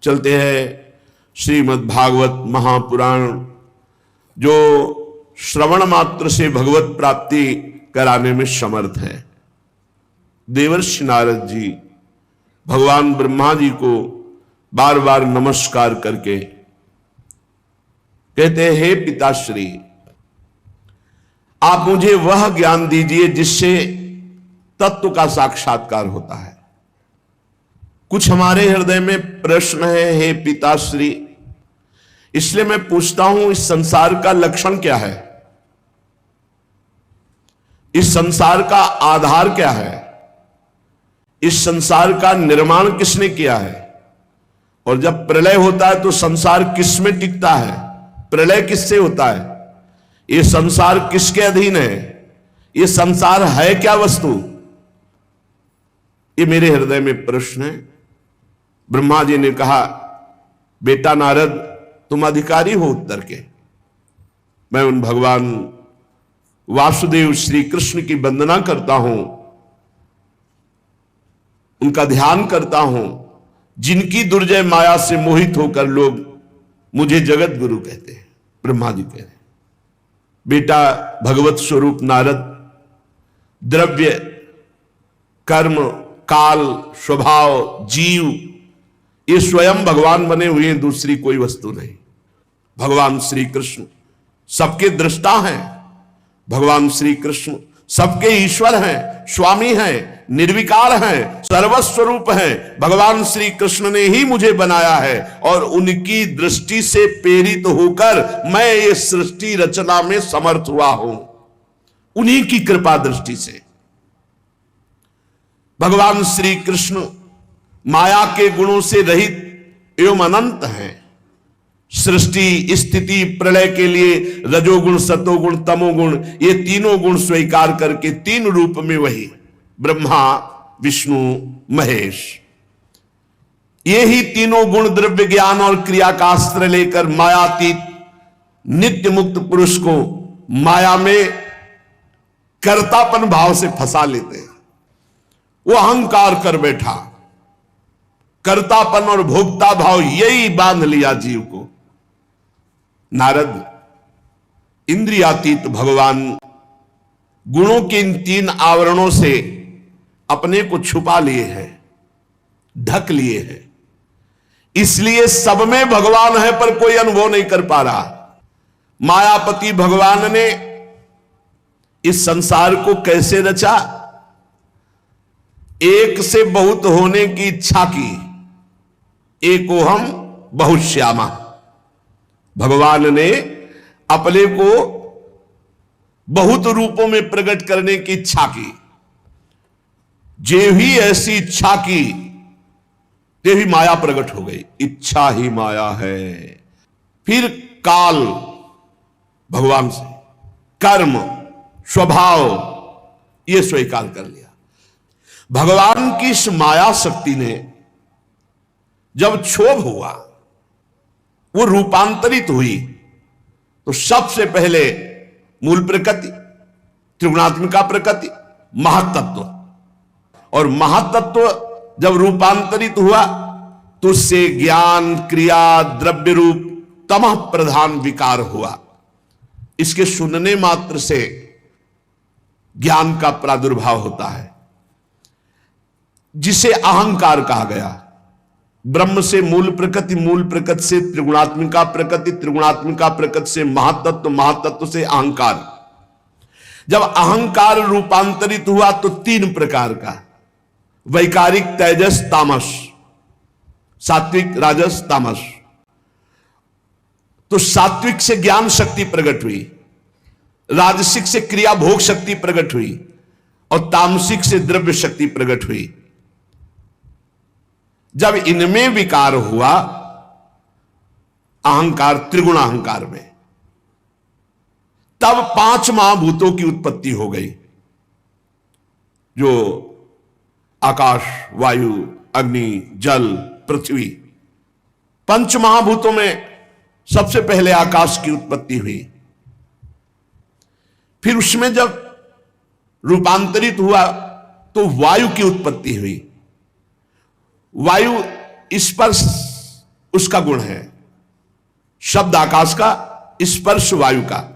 चलते हैं श्रीमद् भागवत महापुराण, जो श्रवण मात्र से भगवत प्राप्ति कराने में समर्थ है। देवर्षि नारद जी भगवान ब्रह्मा जी को बार बार नमस्कार करके कहते हैं, हे पिताश्री, आप मुझे वह ज्ञान दीजिए जिससे तत्व का साक्षात्कार होता है। कुछ हमारे हृदय में प्रश्न है, हे पिताश्री, इसलिए मैं पूछता हूं, इस संसार का लक्षण क्या है? इस संसार का आधार क्या है? इस संसार का निर्माण किसने किया है? और जब प्रलय होता है तो संसार किस में टिकता है? प्रलय किससे होता है? ये संसार किसके अधीन है? ये संसार है क्या वस्तु? ये मेरे हृदय में प्रश्न है। ब्रह्मा जी ने कहा, बेटा नारद, तुम अधिकारी हो उत्तर के। मैं उन भगवान वासुदेव श्री कृष्ण की वंदना करता हूं, उनका ध्यान करता हूं, जिनकी दुर्जय माया से मोहित होकर लोग मुझे जगत गुरु कहते हैं। ब्रह्मा जी कह रहे हैं, बेटा भगवत स्वरूप नारद, द्रव्य, कर्म, काल, स्वभाव, जीव, ये स्वयं भगवान बने हुए हैं, दूसरी कोई वस्तु नहीं। भगवान श्री कृष्ण सबके दृष्टा हैं, भगवान श्री कृष्ण सबके ईश्वर हैं, स्वामी हैं, निर्विकार हैं, सर्वस्वरूप हैं। भगवान श्री कृष्ण ने ही मुझे बनाया है और उनकी दृष्टि से प्रेरित होकर मैं ये सृष्टि रचना में समर्थ हुआ हूं, उन्हीं की कृपा दृष्टि से। भगवान श्री कृष्ण माया के गुणों से रहित एवं अनंत हैं। सृष्टि, स्थिति, प्रलय के लिए रजोगुण, सतोगुण, तमोगुण, ये तीनों गुण स्वीकार करके तीन रूप में वही ब्रह्मा, विष्णु, महेश, ये ही तीनों गुण द्रव्य, ज्ञान और क्रिया का अस्त्र लेकर मायातीत नित्य मुक्त पुरुष को माया में कर्तापन भाव से फंसा लेते हैं। वो अहंकार कर बैठा, कर्तापन और भोक्ता भाव यही बांध लिया जीव को। नारद, इंद्रियातीत भगवान गुणों के इन तीन आवरणों से अपने को छुपा लिए हैं, ढक लिए हैं, इसलिए सब में भगवान है पर कोई अनुभव नहीं कर पा रहा। मायापति भगवान ने इस संसार को कैसे रचा? एक से बहुत होने की इच्छा की, एकोहम बहुश्यामा। भगवान ने अपने को बहुत रूपों में प्रकट करने की इच्छा की। जे भी ऐसी इच्छा की ते ही माया प्रकट हो गई। इच्छा ही माया है। फिर काल भगवान से, कर्म, स्वभाव, यह स्वीकार कर लिया। भगवान की इस माया शक्ति ने जब क्षोभ हुआ, वो रूपांतरित हुई, तो सबसे पहले मूल प्रकृति, त्रिगुणात्मिका प्रकृति, महातत्व, और महातत्व जब रूपांतरित हुआ तो उससे ज्ञान, क्रिया, द्रव्य रूप तमः प्रधान विकार हुआ। इसके सुनने मात्र से ज्ञान का प्रादुर्भाव होता है, जिसे अहंकार कहा गया। ब्रह्म से मूल प्रकृति, मूल प्रकृति से त्रिगुणात्मिका प्रकृति, त्रिगुणात्मिका प्रकृति से महातत्व, महातत्व से अहंकार। जब अहंकार रूपांतरित हुआ तो तीन प्रकार का, वैकारिक, तेजस, तामस, सात्विक, राजस, तामस। तो सात्विक से ज्ञान शक्ति प्रकट हुई, राजसिक से क्रिया भोग शक्ति प्रकट हुई, और तामसिक से द्रव्य शक्ति प्रकट हुई। जब इनमें विकार हुआ, अहंकार, त्रिगुण अहंकार में, तब पांच महाभूतों की उत्पत्ति हो गई, जो आकाश, वायु, अग्नि, जल, पृथ्वी। पंच महाभूतों में सबसे पहले आकाश की उत्पत्ति हुई। फिर उसमें जब रूपांतरित हुआ तो वायु की उत्पत्ति हुई। वायु स्पर्श उसका गुण है, शब्द आकाश का, स्पर्श वायु का।